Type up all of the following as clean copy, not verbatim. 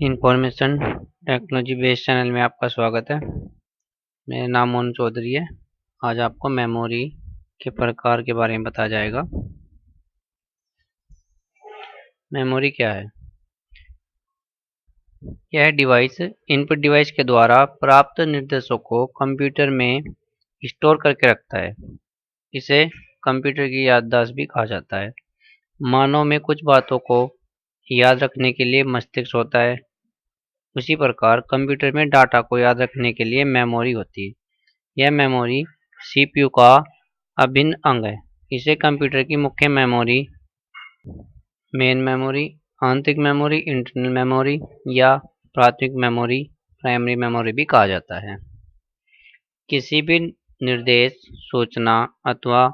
Information technology based channel में आपका स्वागत है। मेरा नाम मोनू चौधरी है। आज आपको मेमोरी के प्रकार के बारे में बताया जाएगा। मेमोरी क्या है? यह डिवाइस इनपुट डिवाइस के द्वारा प्राप्त निर्देशों को कंप्यूटर में स्टोर करके रखता है। इसे कंप्यूटर की याददाश्त भी कहा जाता है। मानव में कुछ बातों को याद रखने के लिए मस्तिष्क होता है, उसी प्रकार कंप्यूटर में डाटा को याद रखने के लिए मेमोरी होती है। यह मेमोरी सीपीयू का अभिन्न अंग है। इसे कंप्यूटर की मुख्य मेमोरी, मेन मेमोरी, आंतरिक मेमोरी, इंटरनल मेमोरी या प्राथमिक मेमोरी, प्राइमरी मेमोरी भी कहा जाता है। किसी भी निर्देश, सूचना अथवा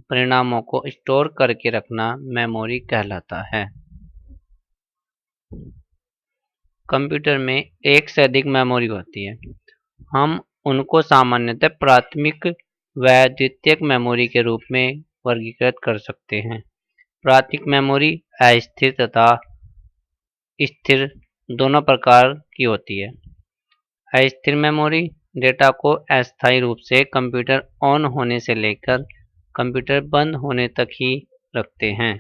परिणामों को स्टोर करके रखना मेमोरी कहलाता है। कंप्यूटर में एक से अधिक मेमोरी होती है। हम उनको सामान्यतः प्राथमिक व द्वितीयक मेमोरी के रूप में वर्गीकृत कर सकते हैं। प्राथमिक मेमोरी अस्थिर तथा स्थिर दोनों प्रकार की होती है। अस्थिर मेमोरी डेटा को अस्थायी रूप से कंप्यूटर ऑन होने से लेकर कंप्यूटर बंद होने तक ही रखते हैं,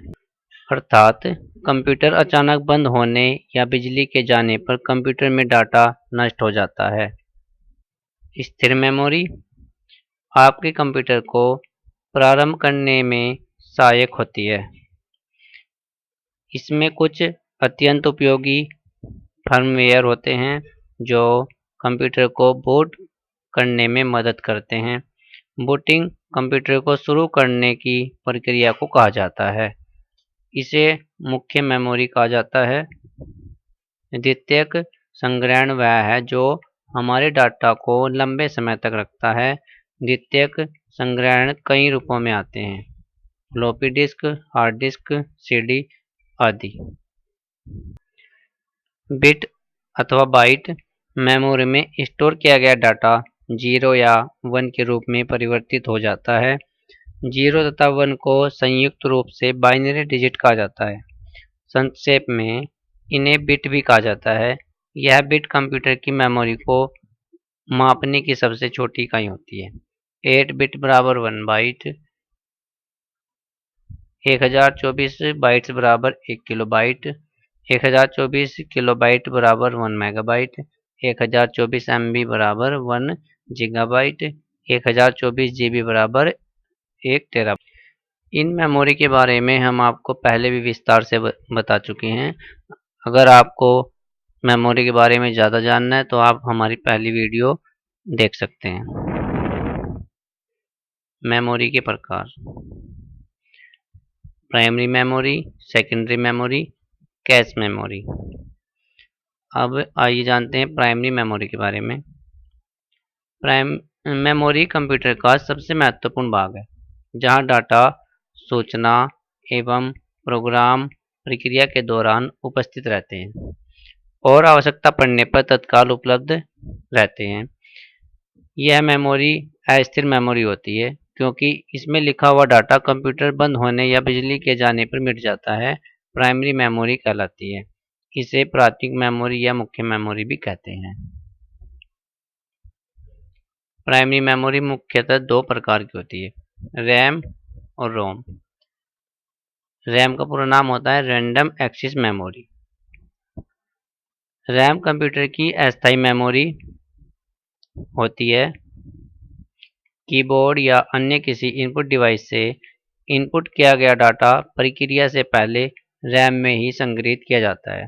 अर्थात कंप्यूटर अचानक बंद होने या बिजली के जाने पर कंप्यूटर में डाटा नष्ट हो जाता है। स्थिर मेमोरी आपके कंप्यूटर को प्रारंभ करने में सहायक होती है। इसमें कुछ अत्यंत उपयोगी फर्मवेयर होते हैं जो कंप्यूटर को बूट करने में मदद करते हैं। बूटिंग कंप्यूटर को शुरू करने की प्रक्रिया को कहा जाता है। इसे मुख्य मेमोरी कहा जाता है। द्वितीयक संग्रहण वह है जो हमारे डाटा को लंबे समय तक रखता है। द्वितीयक संग्रहण कई रूपों में आते हैं: floppy disk, hard disk, CD आदि। बिट अथवा बाइट मेमोरी में स्टोर किया गया डाटा 0 या 1 के रूप में परिवर्तित हो जाता है। 0 तथा 1 को संयुक्त रूप से बाइनरी डिजिट कहा जाता है। संक्षेप में इन्हें बिट भी कहा जाता है। यह बिट कंप्यूटर की मेमोरी को मापने की सबसे छोटी इकाई होती है। 8 बिट बराबर 1 बाइट, 1024 बाइट्स बराबर 1 किलोबाइट, 1024 किलोबाइट बराबर 1 मेगाबाइट, 1024 MB बराबर 1 गीगाबाइट, 1024 GB बराबर 1 टेराबाइट। इन मेमोरी के बारे में हम आपको पहले भी विस्तार से बता चुके हैं। अगर आपको मेमोरी के बारे में ज़्यादा जानना है तो आप हमारी पहली वीडियो देख सकते हैं। मेमोरी के प्रकार: primary memory, secondary memory, cache memory. अब आइए जानते हैं प्राइमरी मेमोरी के बारे में। मेमोरी कंप्यूटर का सबसे महत्वपूर्ण भाग है, जहां डाटा, सूचना एवं प्रोग्राम प्रक्रिया के दौरान उपस्थित रहते हैं और आवश्यकता पड़ने पर तत्काल उपलब्ध रहते हैं। यह मेमोरी अस्थिर मेमोरी होती है क्योंकि इसमें लिखा हुआ डाटा कंप्यूटर बंद होने या बिजली के जाने पर मिट जाता है। प्राइमरी मेमोरी कहलाती है। इसे प्राथमिक मेमोरी या मुख्य मेमोरी भी कहते हैं। प्राइमरी मेमोरी मुख्यतः दो प्रकार की होती है: रैम और रोम। रैम का पूरा नाम होता है random access memory. RAM computer की अस्थायी मेमोरी होती है। कीबोर्ड या अन्य किसी इनपुट डिवाइस से इनपुट किया गया डाटा प्रक्रिया से पहले रैम में ही संग्रहित किया जाता है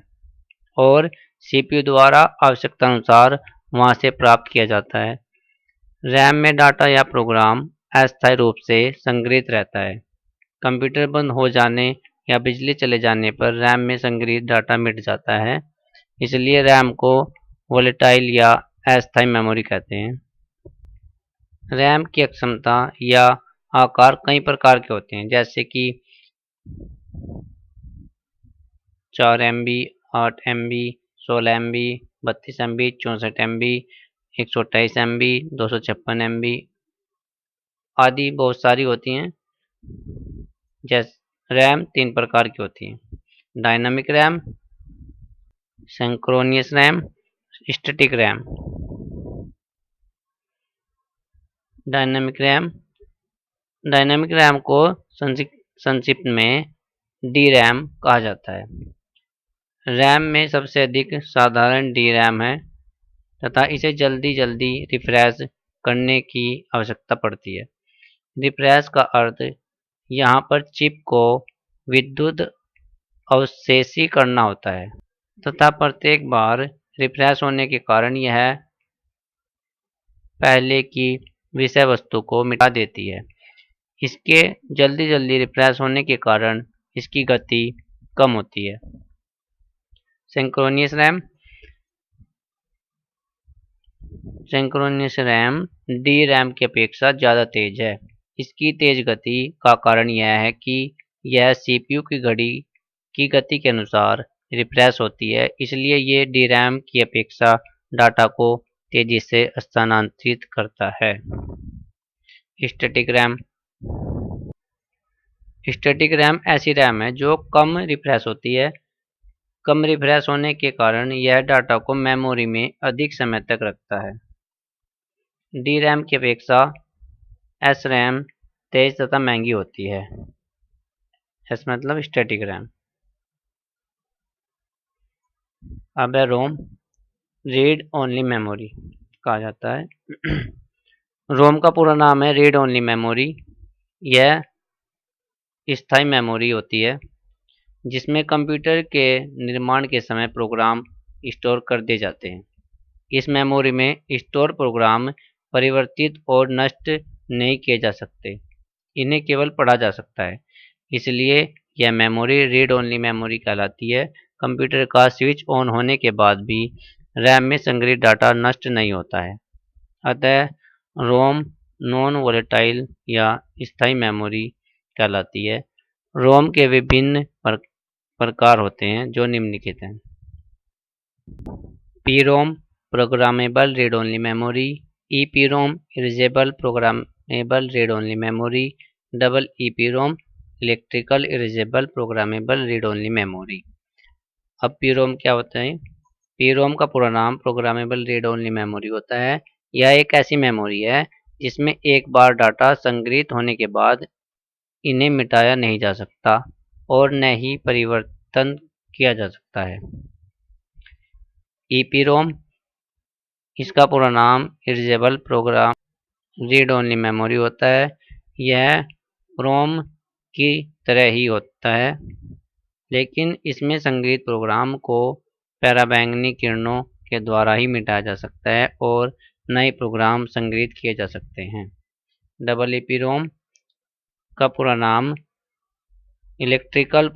और सीपीयू द्वारा आवश्यकतानुसार वहां से प्राप्त किया जाता है। रैम में डाटा या प्रोग्राम अस्थायी रूप से संग्रहित रहता है। कंप्यूटर बंद हो जाने या बिजली चले जाने पर रैम में संग्रहित डाटा मिट जाता है, इसलिए रैम को वोलेटाइल या अस्थायी मेमोरी कहते हैं। रैम की अक्षमता या आकार कई प्रकार के होते हैं, जैसे कि 4 MB, 8 MB, 16 MB, 32 MB, 64 MB, 128 MB, 256 MB आदि बहुत सारी होती हैं। जैसे रैम तीन प्रकार की होती है: dynamic RAM, synchronous RAM, static RAM. Dynamic RAM, dynamic RAM को संक्षिप्त में डी रैम कहा जाता है। रैम में सबसे अधिक साधारण डी रैम है तथा इसे जल्दी जल्दी रिफ्रेश करने की आवश्यकता पड़ती है। रिफ्रेश का अर्थ यहाँ पर चिप को विद्युत अवशेषी करना होता है तथा प्रत्येक बार रिफ्रेश होने के कारण यह पहले की विषय वस्तु को मिटा देती है। इसके जल्दी जल्दी रिफ्रेश होने के कारण इसकी गति कम होती है। Synchronous RAM, synchronous RAM D RAM की अपेक्षा ज़्यादा तेज है। इसकी तेज गति का कारण यह है कि यह सीपीयू की घड़ी की गति के अनुसार रिफ्रेश होती है, इसलिए ये डी रैम की अपेक्षा डाटा को तेजी से स्थानांतरित करता है। स्टैटिक रैम, स्टैटिक रैम ऐसी रैम है जो कम रिफ्रेश होती है। कम रिफ्रेश होने के कारण यह डाटा को मेमोरी में अधिक समय तक रखता है। डी रैम की अपेक्षा एस रैम तेज तथा महंगी होती है। एस मतलब स्टैटिक रैम। अब है रोम, रीड ओनली मेमोरी कहा जाता है। रोम का पूरा नाम है रीड ओनली मेमोरी। यह स्थायी मेमोरी होती है जिसमें कंप्यूटर के निर्माण के समय प्रोग्राम स्टोर कर दिए जाते हैं। इस मेमोरी में स्टोर प्रोग्राम परिवर्तित और नष्ट नहीं किए जा सकते, इन्हें केवल पढ़ा जा सकता है। इसलिए यह मेमोरी रीड ओनली मेमोरी कहलाती है। कंप्यूटर का स्विच ऑन होने के बाद भी रैम में संग्रहित डाटा नष्ट नहीं होता है। अतः रोम नॉन वोलेटाइल या स्थायी मेमोरी कहलाती है। रोम के विभिन्न प्रकार होते हैं जो निम्नलिखित हैं। PROM programmable read only memory, EPROM erasable programmable read only memory, double EPROM electrical erasable programmable read only memory. अब पी-रोम क्या होता है? पी-रोम का पूरा नाम प्रोग्रामेबल रीड ओनली मेमोरी होता है। यह एक ऐसी मेमोरी है जिसमें एक बार डाटा संग्रहित होने के बाद इन्हें मिटाया नहीं जा सकता और न ही परिवर्तन किया जा सकता है। ई-पी-रोम, इसका पूरा नाम erasable program read only memory होता है। यह रोम की तरह ही होता है, लेकिन इसमें संग्रहित प्रोग्राम को पराबैंगनी किरणों के द्वारा ही मिटाया जा सकता है और नए प्रोग्राम संग्रहित किए जा सकते हैं। डबल ई-पी-रोम का पूरा नाम electrical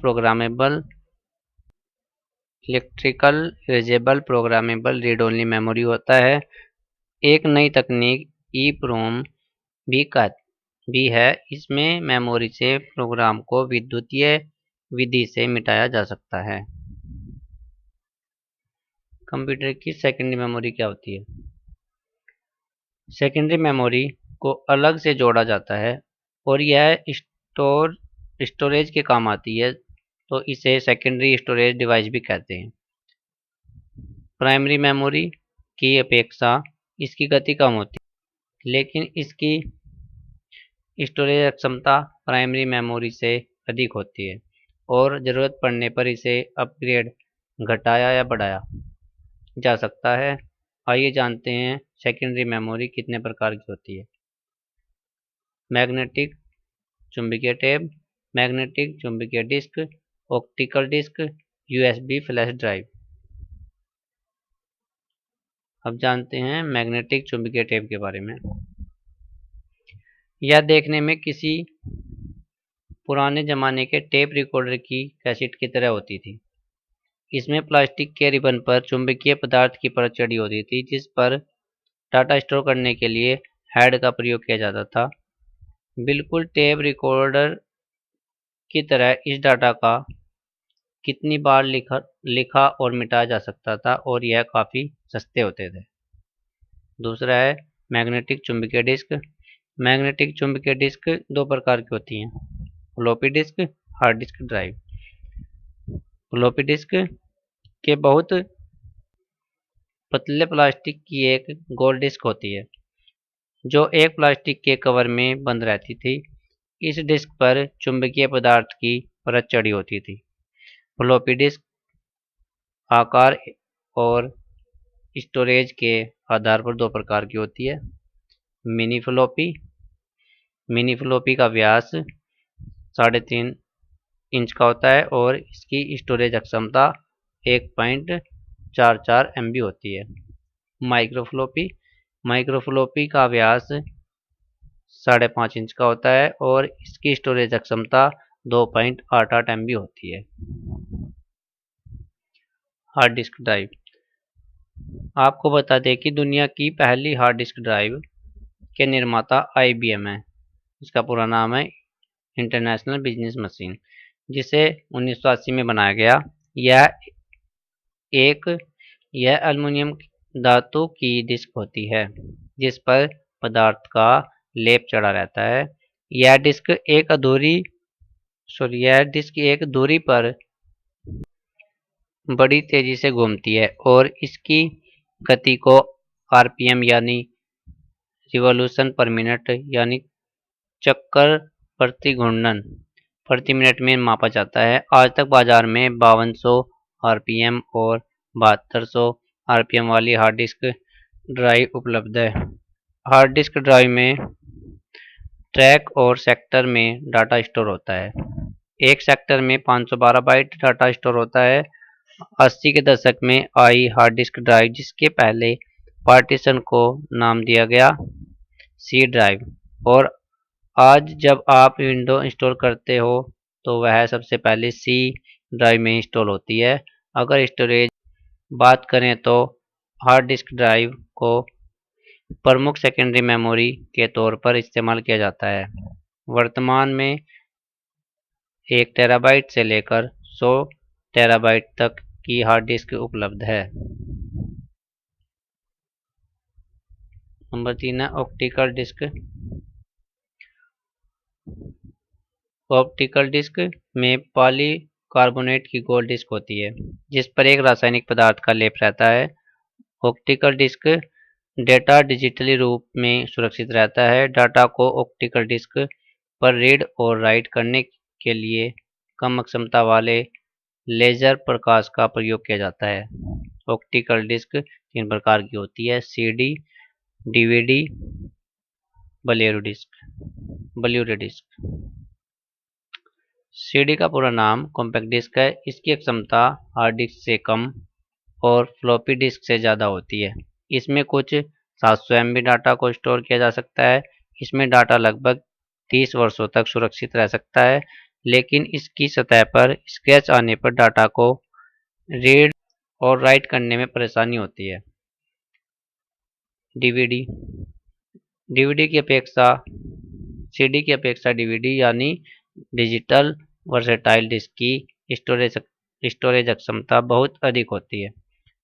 erasable programmable read only memory होता है। एक नई तकनीक ई-प्रोम भी है। इसमें मेमोरी से प्रोग्राम को विद्युतीय विधि से मिटाया जा सकता है। कंप्यूटर की सेकेंडरी मेमोरी क्या होती है? सेकेंडरी मेमोरी को अलग से जोड़ा जाता है और यह स्टोरेज के काम आती है, तो इसे सेकेंडरी स्टोरेज डिवाइस भी कहते हैं। प्राइमरी मेमोरी की अपेक्षा इसकी गति कम होती है, लेकिन इसकी स्टोरेज क्षमता प्राइमरी मेमोरी से अधिक होती है और ज़रूरत पड़ने पर इसे अपग्रेड घटाया या बढ़ाया जा सकता है। आइए जानते हैं सेकेंडरी मेमोरी कितने प्रकार की होती है। मैग्नेटिक चुंबकीय टेप, मैग्नेटिक चुंबकीय disk, optical disk, USB flash drive. अब जानते हैं मैग्नेटिक चुंबकीय टेप के बारे में। यह देखने में किसी पुराने ज़माने के टेप रिकॉर्डर की कैसेट की तरह होती थी। इसमें प्लास्टिक के रिबन पर चुंबकीय पदार्थ की परत चढ़ी होती थी, जिस पर डाटा स्टोर करने के लिए हेड का प्रयोग किया जाता था। बिल्कुल टेप रिकॉर्डर की तरह इस डाटा का कितनी बार लिखा और मिटाया जा सकता था और यह काफ़ी सस्ते होते थे। दूसरा है मैग्नेटिक चुंबकीय डिस्क। मैग्नेटिक चुंबकीय डिस्क दो प्रकार की होती हैं, floppy disk, hard disk drive. Floppy disk के बहुत पतले प्लास्टिक की एक गोल डिस्क होती है जो एक प्लास्टिक के कवर में बंद रहती थी। इस डिस्क पर चुंबकीय पदार्थ की परत चढ़ी होती थी। फ्लॉपी डिस्क आकार और स्टोरेज के आधार पर दो प्रकार की होती है। मिनी फ्लॉपी मिनी फ्लॉपी का व्यास 3.5 इंच का होता है और इसकी स्टोरेज क्षमता 1.44 MB होती है। माइक्रोफ्लोपी माइक्रोफ्लोपी का व्यास 5.5 इंच का होता है और इसकी स्टोरेज क्षमता 2.88 MB होती है। Hard disk drive. आपको बता दें कि दुनिया की पहली हार्ड डिस्क ड्राइव के निर्माता IBM है। इसका पूरा नाम है इंटरनेशनल बिजनेस मशीन, जिसे 1980 में बनाया गया। यह एल्युमिनियम धातु की डिस्क होती है जिस पर पदार्थ का लेप चढ़ा रहता है। यह डिस्क एक दूरी पर बड़ी तेजी से घूमती है और इसकी गति को RPM यानी रिवॉल्यूशन पर मिनट यानी चक्कर प्रति घूर्णन प्रति मिनट में मापा जाता है। आज तक बाजार में 5200 RPM और 7200 RPM वाली हार्ड डिस्क ड्राइव उपलब्ध है। हार्ड डिस्क ड्राइव में ट्रैक और सेक्टर में डाटा स्टोर होता है। एक सेक्टर में 512 बाइट डाटा स्टोर होता है। 80 के दशक में आई हार्ड डिस्क ड्राइव, जिसके पहले पार्टीशन को नाम दिया गया C ड्राइव, और आज जब आप विंडो इंस्टॉल करते हो तो वह सबसे पहले C ड्राइव में इंस्टॉल होती है। अगर स्टोरेज बात करें तो हार्ड डिस्क ड्राइव को प्रमुख सेकेंडरी मेमोरी के तौर पर इस्तेमाल किया जाता है। वर्तमान में 1 टेराबाइट से लेकर 100 टेराबाइट तक की हार्ड डिस्क उपलब्ध है। नंबर 3 है ऑप्टिकल डिस्क। ऑप्टिकल डिस्क में पॉलीकार्बोनेट की गोल डिस्क होती है जिस पर एक रासायनिक पदार्थ का लेप रहता है। ऑप्टिकल डिस्क डेटा डिजिटली रूप में सुरक्षित रहता है। डाटा को ऑप्टिकल डिस्क पर रीड और राइट करने के लिए कम क्षमता वाले लेजर प्रकाश का प्रयोग किया जाता है। ऑप्टिकल डिस्क 3 प्रकार की होती है: CD, DVD, Blu ray disk. CD का पूरा नाम कॉम्पैक्ट डिस्क है। इसकी क्षमता हार्ड डिस्क से कम और फ्लॉपी डिस्क से ज़्यादा होती है। इसमें कुछ 700 MB डाटा को स्टोर किया जा सकता है। इसमें डाटा लगभग 30 वर्षों तक सुरक्षित रह सकता है, लेकिन इसकी सतह पर स्क्रैच आने पर डाटा को रीड और राइट करने में परेशानी होती है। डीवीडी की अपेक्षा CD की अपेक्षा DVD यानी डिजिटल वर्सेटाइल डिस्क की स्टोरेज क्षमता बहुत अधिक होती है,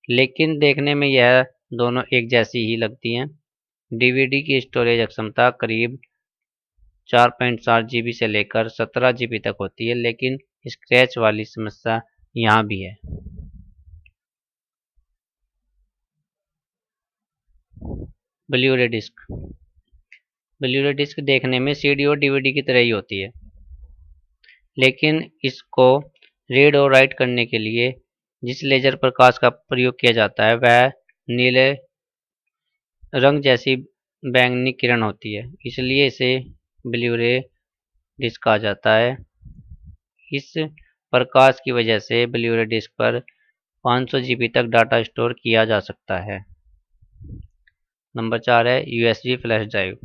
लेकिन देखने में यह दोनों एक जैसी ही लगती हैं। DVD की स्टोरेज क्षमता करीब 4.7 GB से लेकर 17 GB तक होती है, लेकिन स्क्रैच वाली समस्या यहाँ भी है। ब्लूरे डिस्क देखने में CD और DVD की तरह ही होती है, लेकिन इसको रीड और राइट करने के लिए जिस लेजर प्रकाश का प्रयोग किया जाता है वह नीले रंग जैसी बैंगनी किरण होती है, इसलिए इसे ब्लूरे डिस्क कहा जाता है। इस प्रकाश की वजह से ब्लूरे डिस्क पर 500 GB तक डाटा स्टोर किया जा सकता है। नंबर 4 है USB फ्लैश ड्राइव।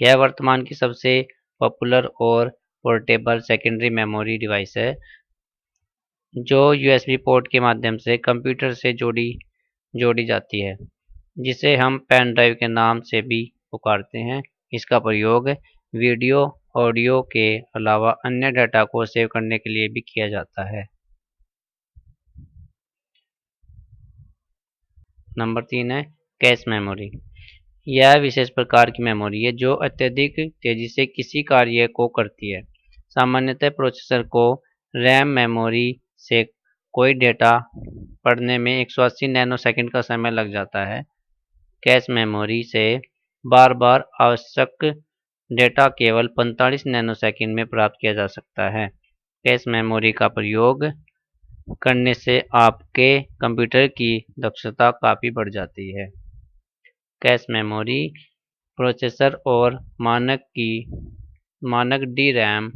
यह वर्तमान की सबसे पॉपुलर और पोर्टेबल सेकेंडरी मेमोरी डिवाइस है जो USB पोर्ट के माध्यम से कंप्यूटर से जोड़ी जाती है, जिसे हम पेन ड्राइव के नाम से भी पुकारते हैं। इसका प्रयोग वीडियो, ऑडियो के अलावा अन्य डाटा को सेव करने के लिए भी किया जाता है। नंबर 3 है कैश मेमोरी। यह विशेष प्रकार की मेमोरी है जो अत्यधिक तेजी से किसी कार्य को करती है। सामान्यतः प्रोसेसर को रैम मेमोरी से कोई डेटा पढ़ने में 180 नैनोसेकंड का समय लग जाता है, कैश मेमोरी से बार बार आवश्यक डेटा केवल 45 नैनोसेकंड में प्राप्त किया जा सकता है। कैश मेमोरी का प्रयोग करने से आपके कंप्यूटर की दक्षता काफ़ी बढ़ जाती है। कैश मेमोरी प्रोसेसर और मानक डी रैम